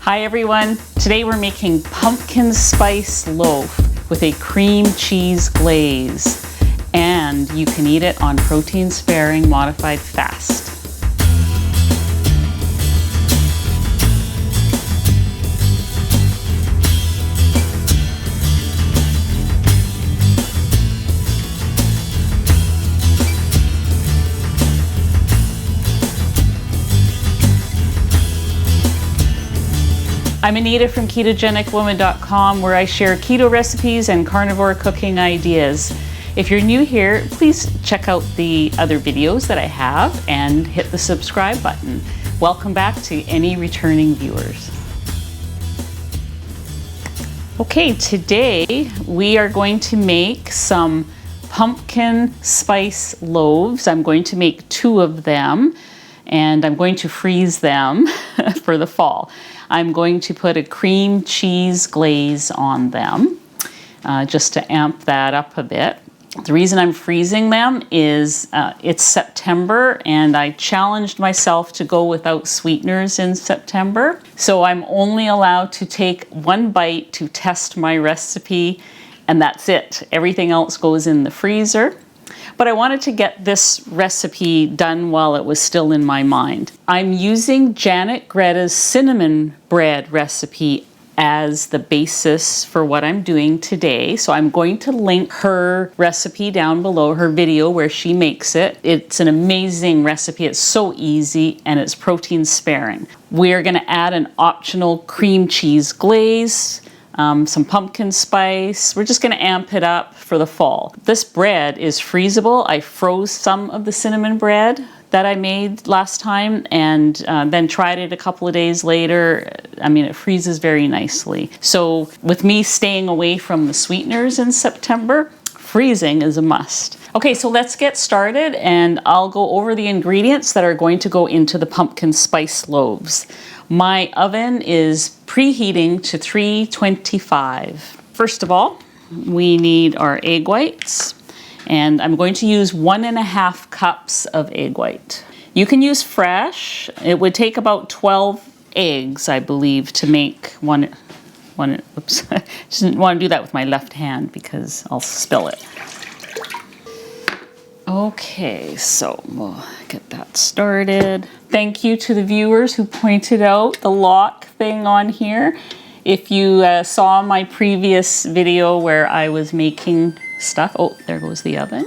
Hi everyone, today we're making pumpkin spice loaf with a cream cheese glaze, and you can eat it on protein sparing modified fast. I'm Anita from KetogenicWoman.com, where I share keto recipes and carnivore cooking ideas. If you're new here, please check out the other videos that I have and hit the subscribe button. Welcome back to any returning viewers. Okay, today we are going to make some pumpkin spice loaves. I'm going to make 2 of them, and I'm going to freeze them for the fall. I'm going to put a cream cheese glaze on them just to amp that up a bit. The reason I'm freezing them is it's September, and I challenged myself to go without sweeteners in September. So I'm only allowed to take 1 bite to test my recipe, and that's it. Everything else goes in the freezer. But I wanted to get this recipe done while it was still in my mind. I'm using JanetGreta's cinnamon bread recipe as the basis for what I'm doing today. So I'm going to link her recipe down below, her video where she makes it. It's an amazing recipe. It's so easy and it's protein sparing. We're gonna add an optional cream cheese glaze, some pumpkin spice. We're just gonna amp it up for the fall. This bread is freezable. I froze some of the cinnamon bread that I made last time and then tried it a couple of days later. I mean, it freezes very nicely. So with me staying away from the sweeteners in September, freezing is a must. Okay, so let's get started, and I'll go over the ingredients that are going to go into the pumpkin spice loaves. My oven is preheating to 325. First of all, we need our egg whites, and I'm going to use 1.5 cups of egg white. You can use fresh. It would take about 12 eggs, I believe, to make one. Oops, I just didn't want to do that with my left hand because I'll spill it. Okay, so we'll get that started. Thank you to the viewers who pointed out the lock thing on here. If you saw my previous video where I was making stuff, oh, there goes the oven.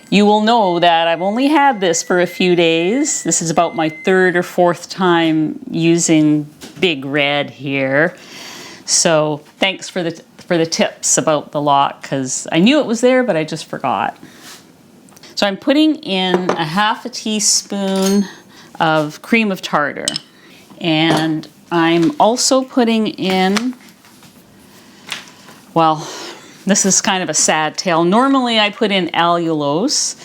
You will know that I've only had this for a few days. This is about my 3rd or 4th time using Big Red here. So thanks for the tips about the lock, because I knew it was there, but I just forgot. So I'm putting in 1/2 teaspoon of cream of tartar, and I'm also putting in, well, this is kind of a sad tale. Normally I put in allulose,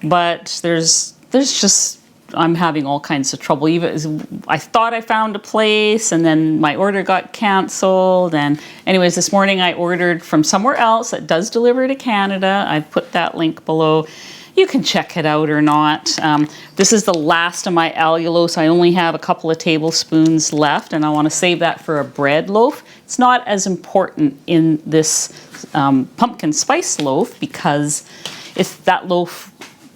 but there's just, I'm having all kinds of trouble. Even I thought I found a place, and then my order got canceled. And anyways, this morning I ordered from somewhere else that does deliver to Canada. I've put that link below. You can check it out or not. This is the last of my allulose. I only have a couple of tablespoons left, and I want to save that for a bread loaf. It's not as important in this pumpkin spice loaf, because if that loaf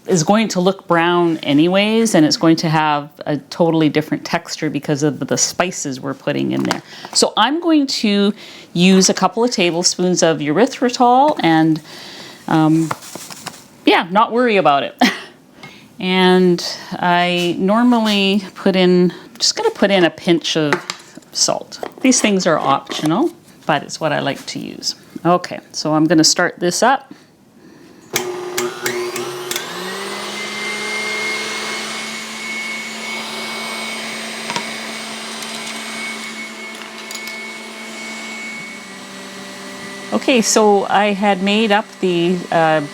is going to look brown anyways, and it's going to have a totally different texture because of the spices we're putting in there. So I'm going to use a couple of tablespoons of erythritol and yeah, not worry about it. And I normally put in, just gonna put in a pinch of salt. These things are optional, but it's what I like to use. Okay, so I'm gonna start this up. Okay, so I had made up the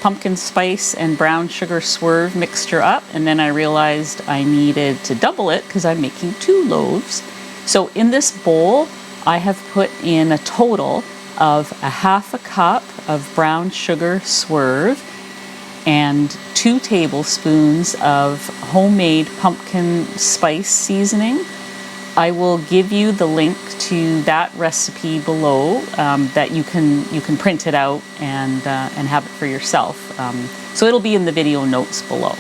pumpkin spice and brown sugar Swerve mixture up, and then I realized I needed to double it because I'm making 2 loaves. So in this bowl, I have put in a total of 1/2 cup of brown sugar Swerve and 2 tablespoons of homemade pumpkin spice seasoning. I will give you the link to that recipe below that you can print it out and have it for yourself. So it'll be in the video notes below.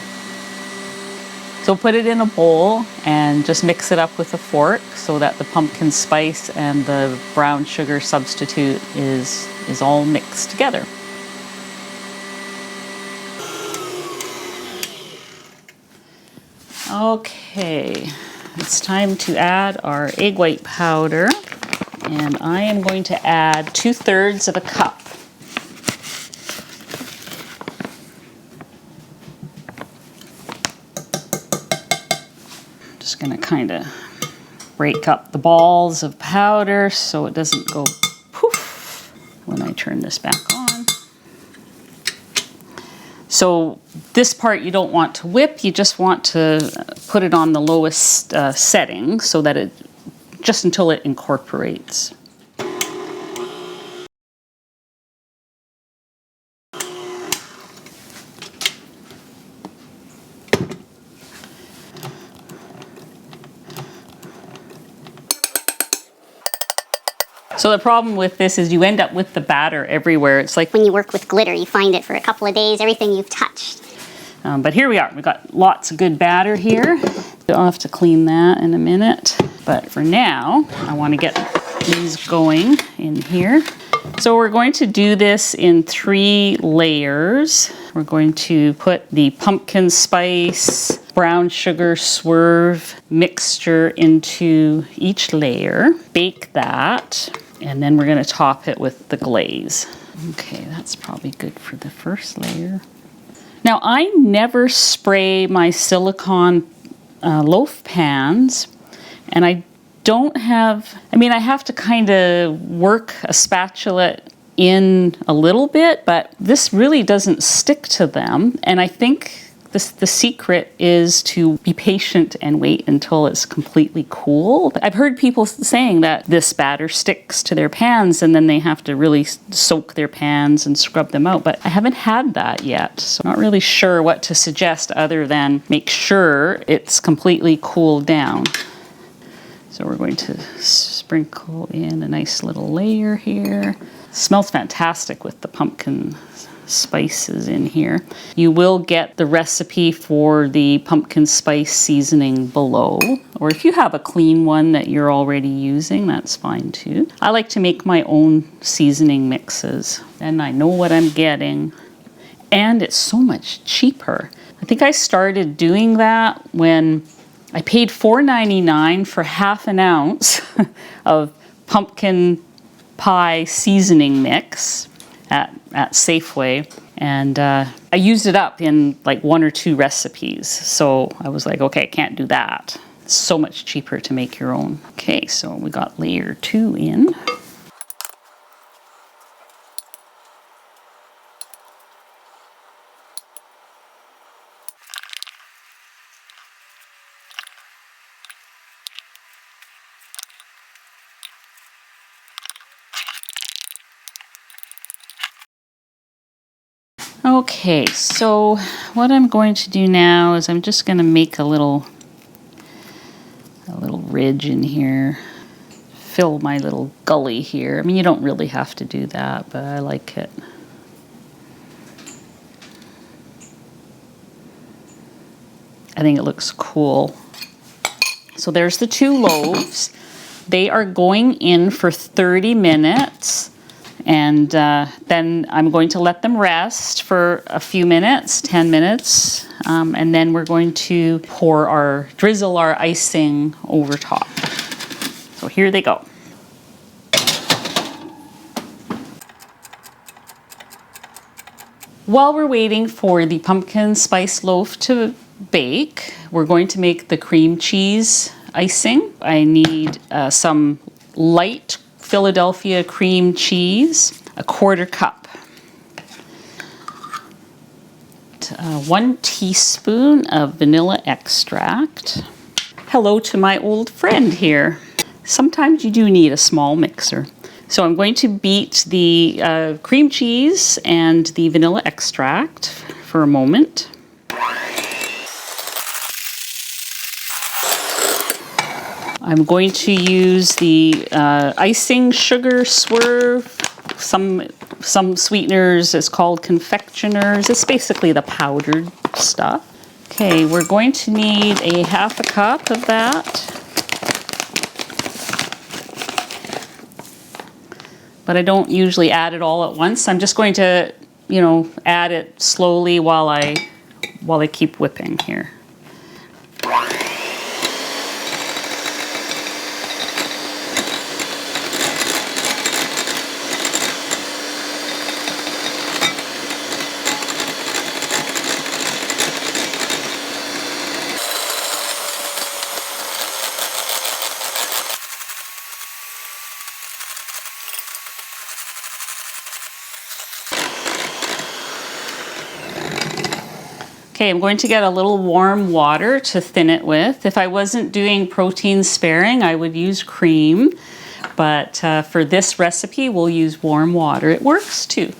So put it in a bowl and just mix it up with a fork so that the pumpkin spice and the brown sugar substitute is all mixed together. Okay, it's time to add our egg white powder, and I am going to add 2/3 of a cup. Just going to kind of break up the balls of powder so it doesn't go poof when I turn this back on. So this part you don't want to whip, you just want to put it on the lowest setting so that it, just until it incorporates. So the problem with this is you end up with the batter everywhere. It's like when you work with glitter, you find it for a couple of days, everything you've touched. But here we are. We've got lots of good batter here. I'll have to clean that in a minute. But for now, I want to get these going in here. So we're going to do this in 3 layers. We're going to put the pumpkin spice, brown sugar, Swerve mixture into each layer. Bake that. And then we're going to top it with the glaze. Okay, that's probably good for the first layer. Now, I never spray my silicone loaf pans, and I don't have, I have to kind of work a spatula in a little bit, but this really doesn't stick to them. And I think the secret is to be patient and wait until it's completely cool. I've heard people saying that this batter sticks to their pans and then they have to really soak their pans and scrub them out, but I haven't had that yet. So I'm not really sure what to suggest other than make sure it's completely cooled down. So we're going to sprinkle in a nice little layer here. It smells fantastic with the pumpkin spices in here. You will get the recipe for the pumpkin spice seasoning below, or if you have a clean one that you're already using, that's fine too. I like to make my own seasoning mixes, and I know what I'm getting, and it's so much cheaper. I think I started doing that when I paid $4.99 for half an ounce of pumpkin pie seasoning mix at Safeway, and I used it up in like 1 or 2 recipes. So I was like, okay, I can't do that. It's so much cheaper to make your own. Okay, so we got layer 2 in. Okay, so what I'm going to do now is I'm just going to make a little ridge in here, fill my little gully here. You don't really have to do that, but I like it. I think it looks cool. So there's the 2 loaves. They are going in for 30 minutes. And then I'm going to let them rest for a few minutes, 10 minutes, and then we're going to drizzle our icing over top. So here they go. While we're waiting for the pumpkin spice loaf to bake, we're going to make the cream cheese icing. I need some light Philadelphia cream cheese, a 1/4 cup. 1 teaspoon of vanilla extract. Hello to my old friend here. Sometimes you do need a small mixer. So I'm going to beat the cream cheese and the vanilla extract for a moment. I'm going to use the icing sugar Swerve. Some sweeteners is called confectioners. It's basically the powdered stuff. Okay, we're going to need a 1/2 cup of that. But I don't usually add it all at once. I'm just going to, you know, add it slowly while I keep whipping here. Okay, I'm going to get a little warm water to thin it with. If I wasn't doing protein sparing, I would use cream, but for this recipe, we'll use warm water. It works too.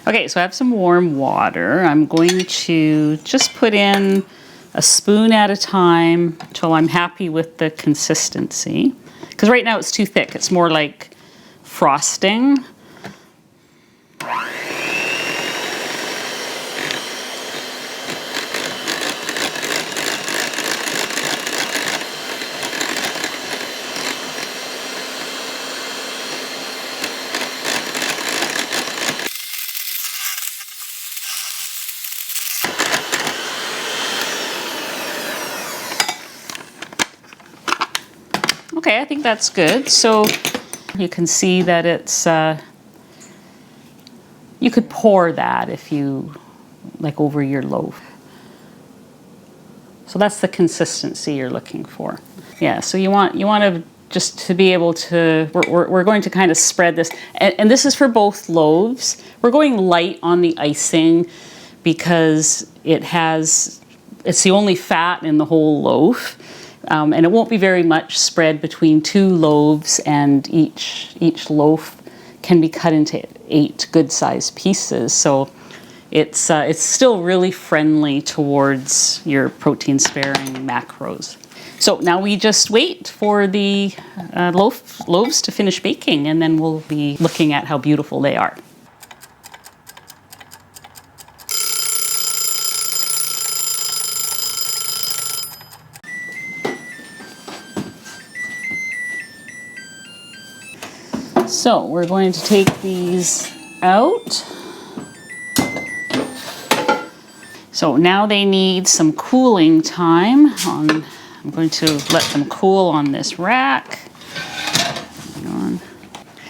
Okay, so I have some warm water. I'm going to just put in a spoon at a time until I'm happy with the consistency. Because right now it's too thick. It's more like frosting. Okay, I think that's good. So you can see that it's, you could pour that if you, like over your loaf. So that's the consistency you're looking for. Yeah, so you want to just to be able to, we're going to kind of spread this. And this is for both loaves. We're going light on the icing because it's the only fat in the whole loaf. And it won't be very much spread between 2 loaves, and each loaf can be cut into 8 good-sized pieces. So it's still really friendly towards your protein-sparing macros. So now we just wait for the loaves to finish baking, and then we'll be looking at how beautiful they are. So we're going to take these out. So now they need some cooling time. I'm going to let them cool on this rack. Hang on.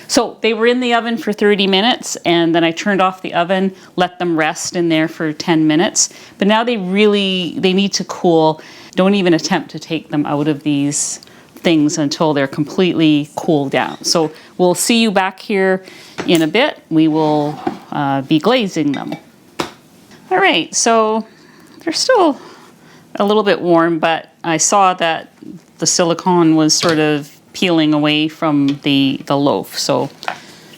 So they were in the oven for 30 minutes, and then I turned off the oven, let them rest in there for 10 minutes. But now they need to cool. Don't even attempt to take them out of these things until they're completely cooled down. So we'll see you back here in a bit. We will be glazing them. All right, so they're still a little bit warm, but I saw that the silicone was sort of peeling away from the loaf. So,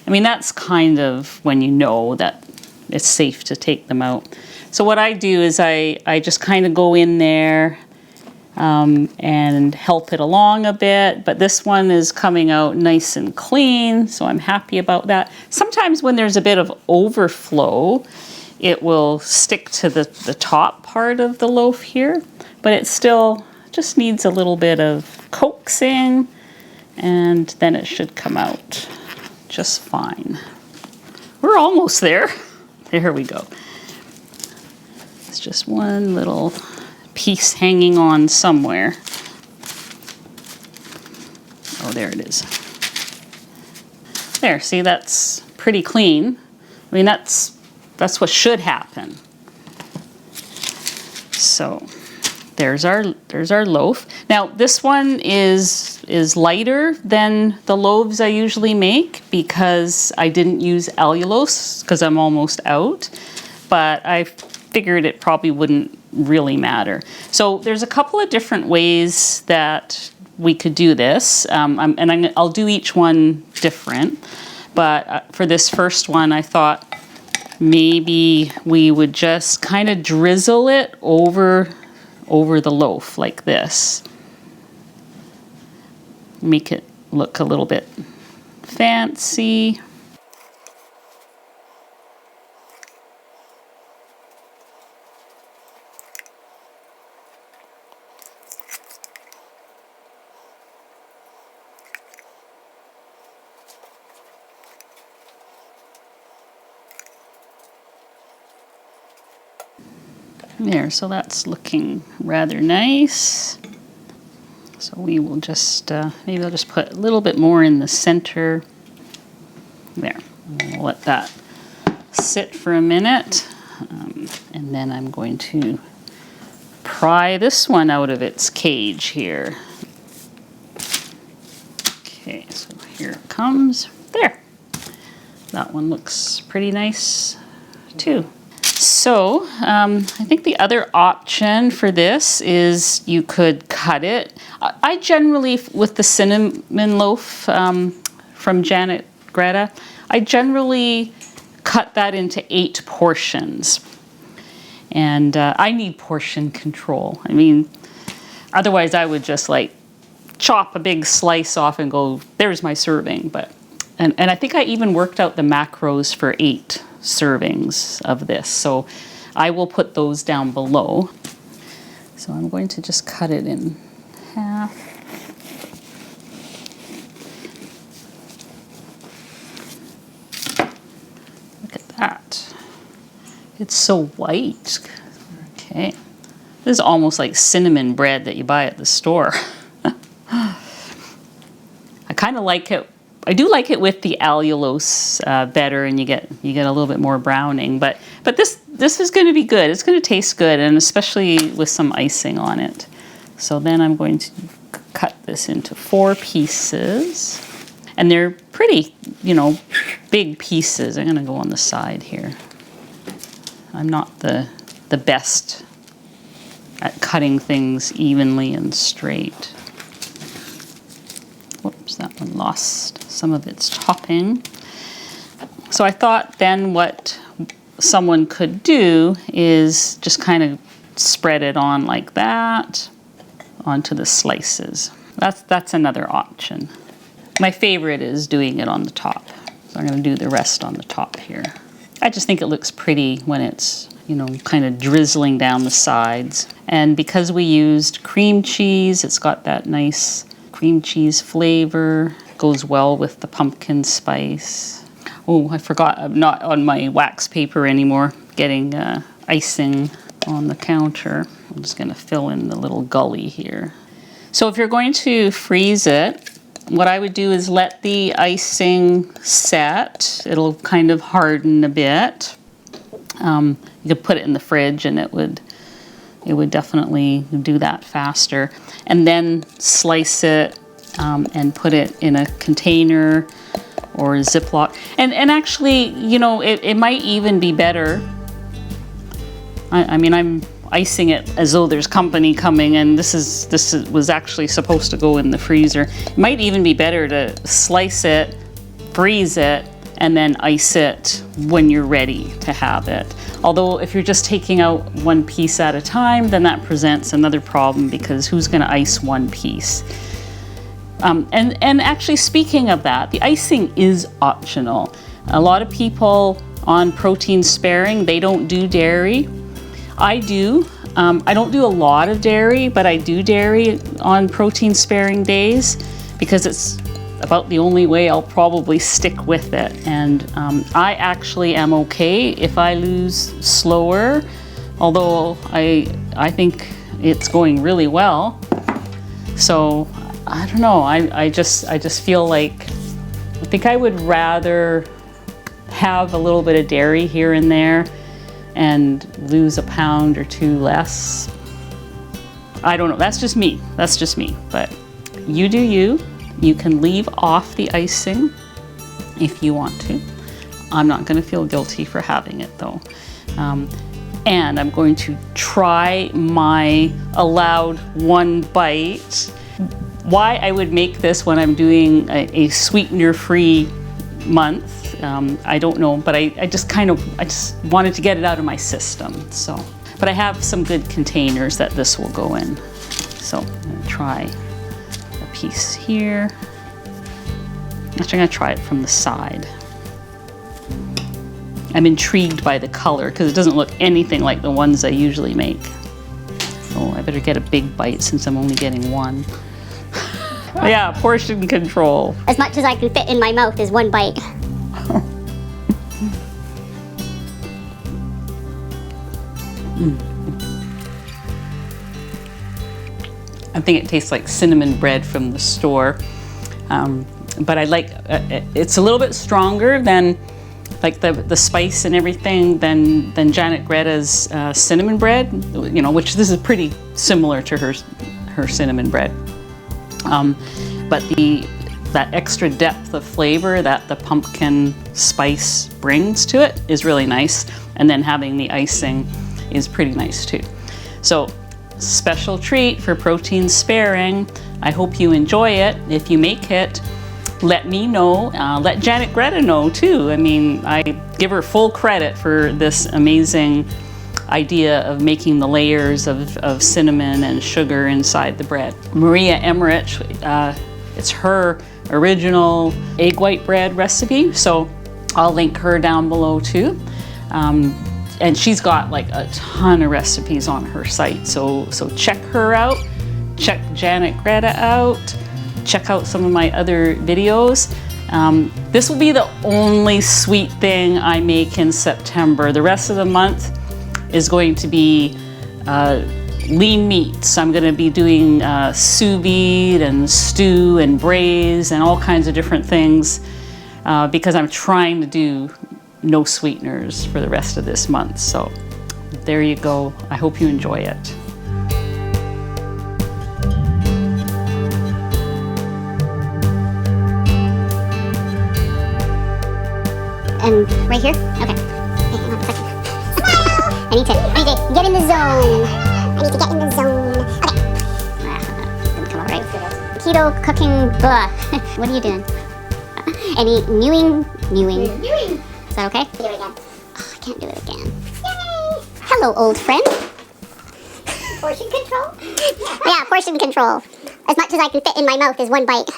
I mean, that's kind of when you know that it's safe to take them out. So what I do is I just kind of go in there and help it along a bit, but this one is coming out nice and clean, so I'm happy about that. Sometimes when there's a bit of overflow, it will stick to the top part of the loaf here, but it still just needs a little bit of coaxing, and then it should come out just fine. We're almost there. There we go. It's just one little piece hanging on somewhere. Oh, there it is. There, see, that's pretty clean. I mean, that's what should happen. So there's our loaf. Now this one is lighter than the loaves I usually make because I didn't use allulose because I'm almost out, but I figured it probably wouldn't really matter. So there's a couple of different ways that we could do this, I'll do each one different, but for this first one I thought maybe we would just kind of drizzle it over the loaf like this. make it look a little bit fancy. There, so that's looking rather nice. So we will just, maybe I'll just put a little bit more in the center. There, we'll let that sit for a minute. And then I'm going to pry this one out of its cage here. Okay, so here it comes. There. That one looks pretty nice too. So I think the other option for this is you could cut it. I generally, with the cinnamon loaf from JanetGreta's, I generally cut that into 8 portions. And I need portion control. I mean, otherwise I would just like chop a big slice off and go, there's my serving. But and I think I even worked out the macros for 8 servings of this. So I will put those down below. So I'm going to just cut it in half. Look at that. It's so white. Okay. This is almost like cinnamon bread that you buy at the store. I kind of like it. I do like it with the allulose better, and you get a little bit more browning. But this is going to be good. It's going to taste good, and especially with some icing on it. So then I'm going to cut this into 4 pieces, and they're pretty, big pieces. I'm going to go on the side here. I'm not the best at cutting things evenly and straight. Whoops, that one lost some of its topping. So I thought then what someone could do is just kind of spread it on like that onto the slices. That's another option. My favorite is doing it on the top. So I'm going to do the rest on the top here. I just think it looks pretty when it's, kind of drizzling down the sides. And because we used cream cheese, it's got that nice cream cheese flavor. Goes well with the pumpkin spice. Oh, I forgot, I'm not on my wax paper anymore, getting icing on the counter. I'm just going to fill in the little gully here. So if you're going to freeze it, what I would do is let the icing set. It'll kind of harden a bit. You could put it in the fridge and it would definitely do that faster. And then slice it and put it in a container or a Ziploc. And actually, it might even be better. I mean, I'm icing it as though there's company coming, and this was actually supposed to go in the freezer. It might even be better to slice it, freeze it, and then ice it when you're ready to have it. Although if you're just taking out 1 piece at a time, then that presents another problem, because who's going to ice 1 piece? And actually, speaking of that, the icing is optional. A lot of people on protein sparing, they don't do dairy. I do. I don't do a lot of dairy, but I do dairy on protein sparing days because it's about the only way I'll probably stick with it. And I actually am okay if I lose slower, although I think it's going really well. So I don't know, I just feel like, I think I would rather have a little bit of dairy here and there and lose a pound or 2 less. I don't know, that's just me, but you do you. You can leave off the icing if you want to. I'm not gonna feel guilty for having it though. And I'm going to try my allowed 1 bite. Why I would make this when I'm doing a sweetener-free month, I don't know, but I just wanted to get it out of my system. So, but I have some good containers that this will go in. So I'm gonna try a piece here. Actually, I'm gonna try it from the side. I'm intrigued by the color because it doesn't look anything like the ones I usually make. So I better get a big bite since I'm only getting one. Yeah, portion control. As much as I can fit in my mouth is one bite. I think it tastes like cinnamon bread from the store. But I like, it's a little bit stronger than like the spice and everything than JanetGreta's cinnamon bread, you know, which this is pretty similar to her cinnamon bread. But that extra depth of flavor that the pumpkin spice brings to it is really nice. And then having the icing is pretty nice too. So special treat for protein sparing. I hope you enjoy it. If you make it, let me know. Let Janet Greta know too. I mean, I give her full credit for this amazing idea of making the layers of cinnamon and sugar inside the bread. Maria Emmerich, it's her original egg white bread recipe, so I'll link her down below too. And she's got like a ton of recipes on her site, so check her out, check Janet Greta out, check out some of my other videos. This will be the only sweet thing I make in September. The rest of the month is going to be lean meats. I'm going to be doing sous vide and stew and braise and all kinds of different things because I'm trying to do no sweeteners for the rest of this month. So there you go. I hope you enjoy it. And right here? Okay. Hang on a second. I need to get in the zone. I need to get in the zone. Okay. Didn't come out right. Keto cooking, blah. What are you doing? Any newing? Is that okay? Do it again. Oh, I can't do it again. Yay! Hello, old friend. Portion control? Yeah, portion control. As much as I can fit in my mouth is one bite.